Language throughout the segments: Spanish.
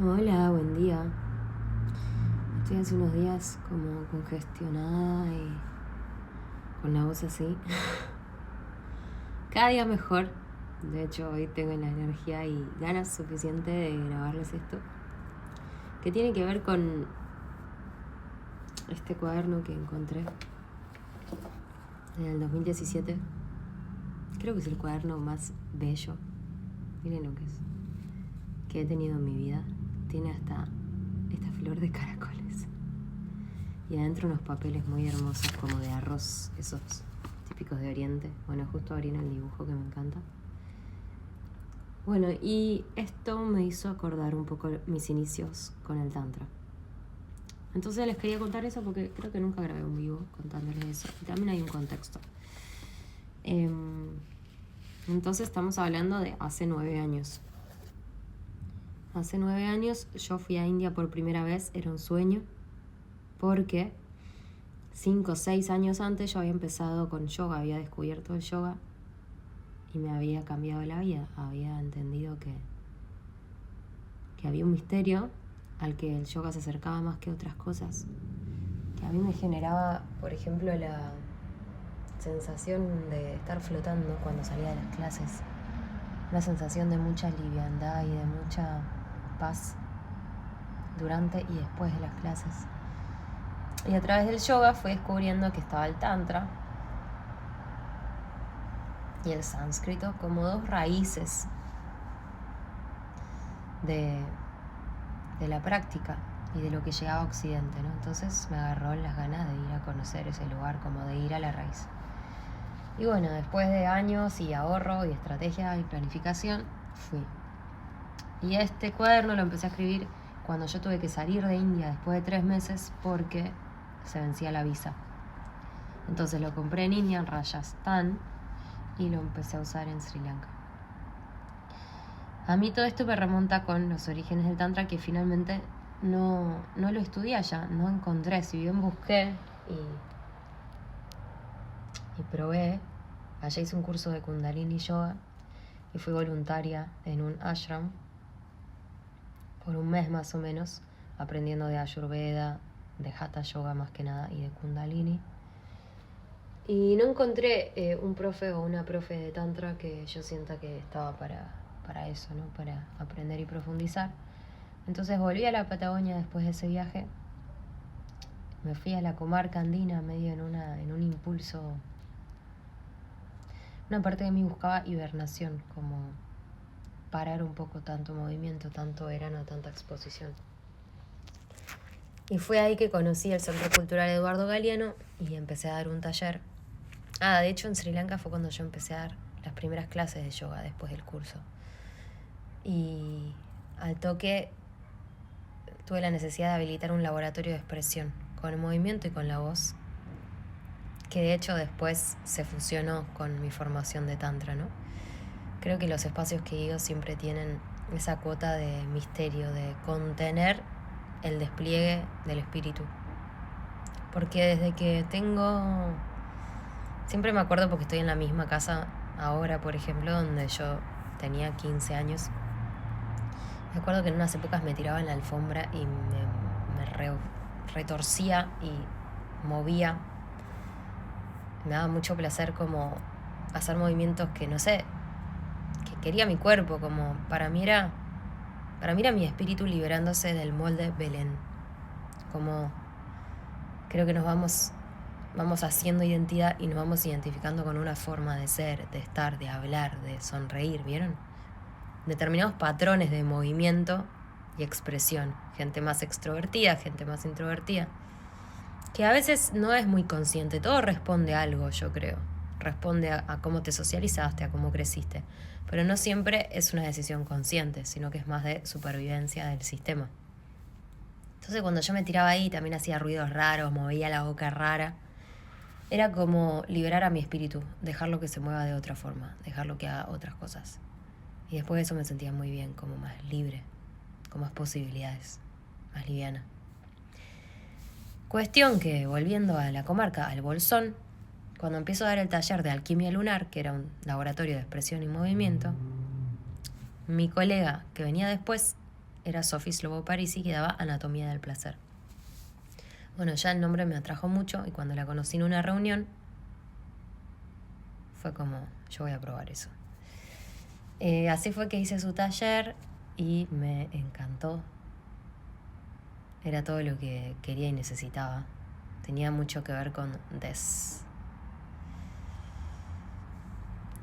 Hola, buen día. Estoy hace unos días como congestionada y con la voz así. Cada día mejor. De hecho, hoy tengo la energía y ganas suficiente de grabarles esto. Que tiene que ver con este cuaderno que encontré en el 2017. Creo que es el cuaderno más bello. Miren lo que es. Que he tenido en mi vida. Tiene hasta esta flor de caracoles. Y adentro unos papeles muy hermosos como de arroz, esos típicos de Oriente. Bueno, justo abrí el dibujo que me encanta. Bueno, y esto me hizo acordar un poco mis inicios con el Tantra. Entonces les quería contar eso porque creo que nunca grabé un vivo contándoles eso. Y también hay un contexto. Entonces estamos hablando de hace 9 años. Hace 9 años yo fui a India por primera vez, era un sueño, porque 5 o 6 años antes yo había empezado con yoga, había descubierto el yoga y me había cambiado la vida. Había entendido que había un misterio al que el yoga se acercaba más que otras cosas. Que a mí me generaba, por ejemplo, la sensación de estar flotando cuando salía de las clases. Una sensación de mucha liviandad y de mucha paz durante y después de las clases. Y a través del yoga fui descubriendo que estaba el tantra y el sánscrito como dos raíces de la práctica y de lo que llegaba a Occidente, ¿no? Entonces me agarró las ganas de ir a conocer ese lugar, como de ir a la raíz. Y bueno, después de años y ahorro y estrategia y planificación, fui. Y este cuaderno lo empecé a escribir cuando yo tuve que salir de India después de 3 meses porque se vencía la visa. Entonces lo compré en India, en Rajasthan, y lo empecé a usar en Sri Lanka. A mí todo esto me remonta con los orígenes del Tantra, que finalmente no lo estudié allá, no encontré. Si bien busqué y probé, allá hice un curso de Kundalini Yoga y fui voluntaria en un ashram por un mes más o menos, aprendiendo de Ayurveda, de Hatha Yoga más que nada y de Kundalini. Y no encontré un profe o una profe de Tantra que yo sienta que estaba para eso, ¿no? Para aprender y profundizar. Entonces volví a la Patagonia después de ese viaje. Me fui a la comarca andina medio en un impulso. Una parte de mí buscaba hibernación, como parar un poco tanto movimiento, tanto verano, tanta exposición. Y fue ahí que conocí el Centro Cultural Eduardo Galeano y empecé a dar un taller. De hecho en Sri Lanka fue cuando yo empecé a dar las primeras clases de yoga después del curso. Y al toque tuve la necesidad de habilitar un laboratorio de expresión con el movimiento y con la voz, que de hecho después se fusionó con mi formación de Tantra, ¿no? Creo que los espacios que digo siempre tienen esa cuota de misterio, de contener el despliegue del espíritu. Porque desde que siempre me acuerdo porque estoy en la misma casa ahora, por ejemplo, donde yo tenía 15 años. Me acuerdo que en unas épocas me tiraba en la alfombra y me retorcía y movía. Me daba mucho placer como hacer movimientos que no sé, que quería mi cuerpo, como para mí era mi espíritu liberándose del molde Belén. Como creo que nos vamos haciendo identidad y nos vamos identificando con una forma de ser, de estar, de hablar, de sonreír, ¿vieron? Determinados patrones de movimiento y expresión. Gente más extrovertida, gente más introvertida. Que a veces no es muy consciente. Todo responde a algo, yo creo. Responde a cómo te socializaste, a cómo creciste. Pero no siempre es una decisión consciente, sino que es más de supervivencia del sistema. Entonces cuando yo me tiraba ahí también hacía ruidos raros, movía la boca rara. Era como liberar a mi espíritu, dejarlo que se mueva de otra forma, dejarlo que haga otras cosas. Y después de eso me sentía muy bien, como más libre, con más posibilidades, más liviana. Cuestión que, volviendo a la comarca, al Bolsón, cuando empiezo a dar el taller de alquimia lunar, que era un laboratorio de expresión y movimiento, mi colega que venía después era Sophie Slobo Parisi, que daba Anatomía del Placer. Bueno, ya el nombre me atrajo mucho y cuando la conocí en una reunión, fue como, yo voy a probar eso. Así fue que hice su taller y me encantó. Era todo lo que quería y necesitaba. Tenía mucho que ver con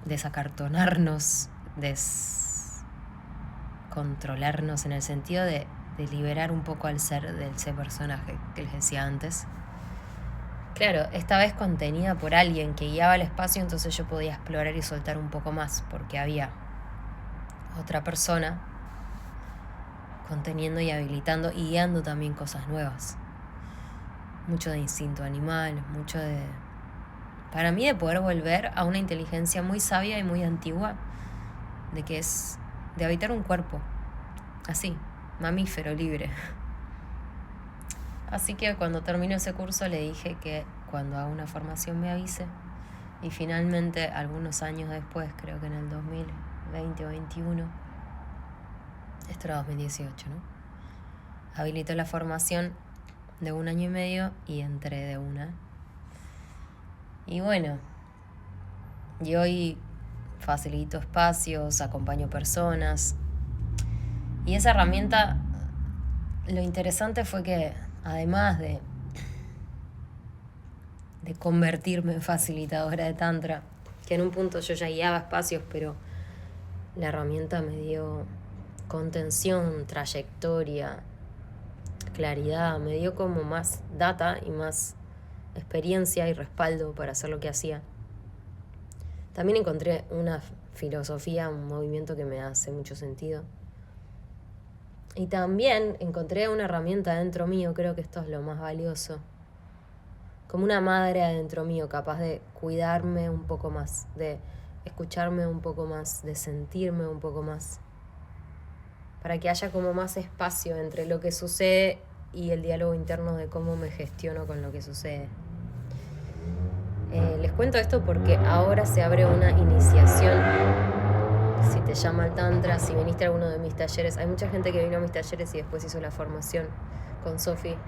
desacartonarnos, descontrolarnos en el sentido de liberar un poco al ser de ese personaje que les decía antes. Claro, esta vez contenida por alguien que guiaba el espacio, entonces yo podía explorar y soltar un poco más, porque había otra persona conteniendo y habilitando y guiando también cosas nuevas. Mucho de instinto animal, mucho para mí, de poder volver a una inteligencia muy sabia y muy antigua, de que es de habitar un cuerpo, así, mamífero libre. Así que cuando terminó ese curso le dije que cuando haga una formación me avise. Y finalmente, algunos años después, creo que en el 2020 o 2021, esto era 2018, ¿no? Habilitó la formación de 1 año y medio y entré de una. Y bueno, y hoy facilito espacios, acompaño personas. Y esa herramienta, lo interesante fue que además de convertirme en facilitadora de tantra, que en un punto yo ya guiaba espacios, pero la herramienta me dio contención, trayectoria, claridad, me dio como más data y más experiencia y respaldo para hacer lo que hacía. También encontré una filosofía, un movimiento que me hace mucho sentido. Y también encontré una herramienta dentro mío, creo que esto es lo más valioso, como una madre adentro mío, capaz de cuidarme un poco más, de escucharme un poco más, de sentirme un poco más, para que haya como más espacio entre lo que sucede y el diálogo interno de cómo me gestiono con lo que sucede. Les cuento esto porque ahora se abre una iniciación. Si te llama el Tantra, si viniste a alguno de mis talleres, hay mucha gente que vino a mis talleres y después hizo la formación con Sophie.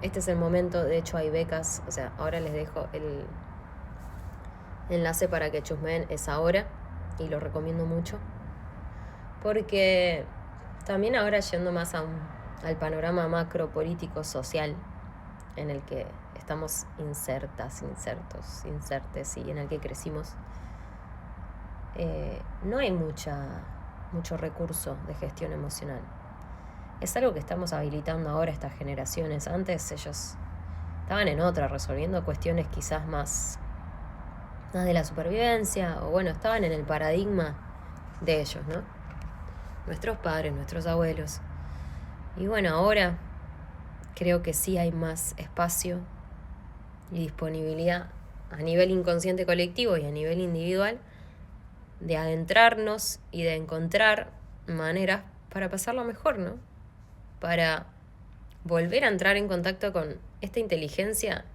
Este es el momento, de hecho hay becas, o sea, ahora les dejo el enlace para que chusmeen, es ahora, y lo recomiendo mucho, porque también ahora yendo más al panorama macro político social en el que estamos insertes y en el que crecimos, no hay mucho recurso de gestión emocional. Es algo que estamos habilitando ahora estas generaciones. Antes ellos estaban en otra, resolviendo cuestiones quizás más de la supervivencia, o bueno, estaban en el paradigma de ellos, ¿no? Nuestros padres, nuestros abuelos. Y bueno, ahora creo que sí hay más espacio y disponibilidad a nivel inconsciente colectivo y a nivel individual de adentrarnos y de encontrar maneras para pasarlo mejor, ¿no? Para volver a entrar en contacto con esta inteligencia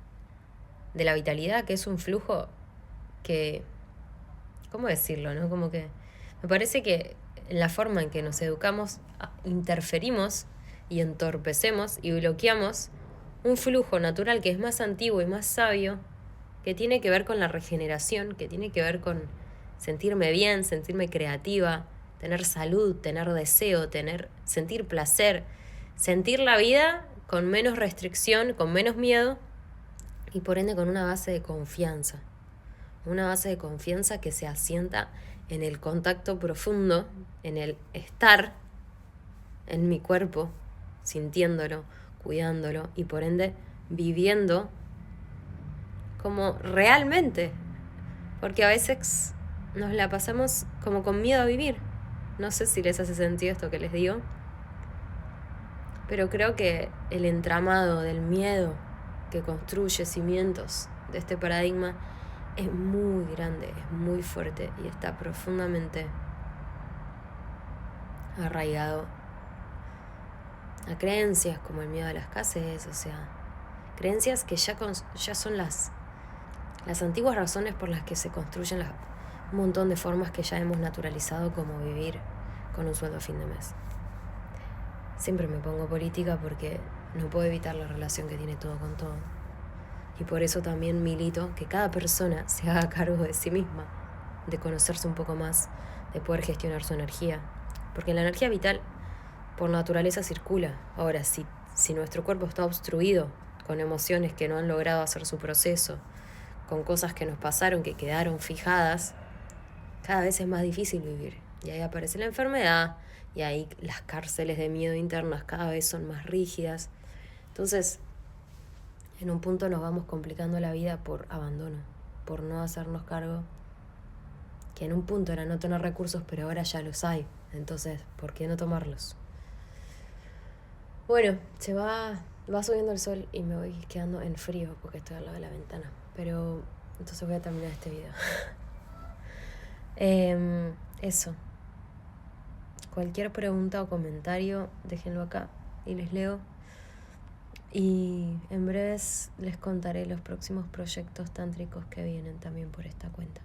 de la vitalidad, que es un flujo que, ¿cómo decirlo, no? Como que me parece que en la forma en que nos educamos interferimos y entorpecemos y bloqueamos un flujo natural que es más antiguo y más sabio, que tiene que ver con la regeneración, que tiene que ver con sentirme bien, sentirme creativa, tener salud, tener deseo, sentir placer, sentir la vida con menos restricción, con menos miedo y por ende con una base de confianza. Una base de confianza que se asienta en el contacto profundo, en el estar en mi cuerpo, sintiéndolo, cuidándolo y por ende viviendo como realmente. Porque a veces nos la pasamos como con miedo a vivir. No sé si les hace sentido esto que les digo, pero creo que el entramado del miedo que construye cimientos de este paradigma es muy grande, es muy fuerte y está profundamente arraigado a creencias como el miedo a la escasez, o sea, creencias que ya son las antiguas razones por las que se construyen un montón de formas que ya hemos naturalizado, como vivir con un sueldo a fin de mes. siempre me pongo política porque no puedo evitar la relación que tiene todo con todo. Y por eso también milito que cada persona se haga cargo de sí misma, de conocerse un poco más, de poder gestionar su energía. Porque la energía vital por naturaleza circula. Ahora, si nuestro cuerpo está obstruido con emociones que no han logrado hacer su proceso, con cosas que nos pasaron, que quedaron fijadas, cada vez es más difícil vivir. Y ahí aparece la enfermedad, y ahí las cárceles de miedo internas cada vez son más rígidas. Entonces, en un punto nos vamos complicando la vida por abandono, por no hacernos cargo, que en un punto era no tener recursos, pero ahora ya los hay. Entonces, ¿por qué no tomarlos? Bueno, va subiendo el sol y me voy quedando en frío porque estoy al lado de la ventana. Pero entonces voy a terminar este video. Eso. Cualquier pregunta o comentario, déjenlo acá y les leo. Y en breves les contaré los próximos proyectos tántricos que vienen también por esta cuenta.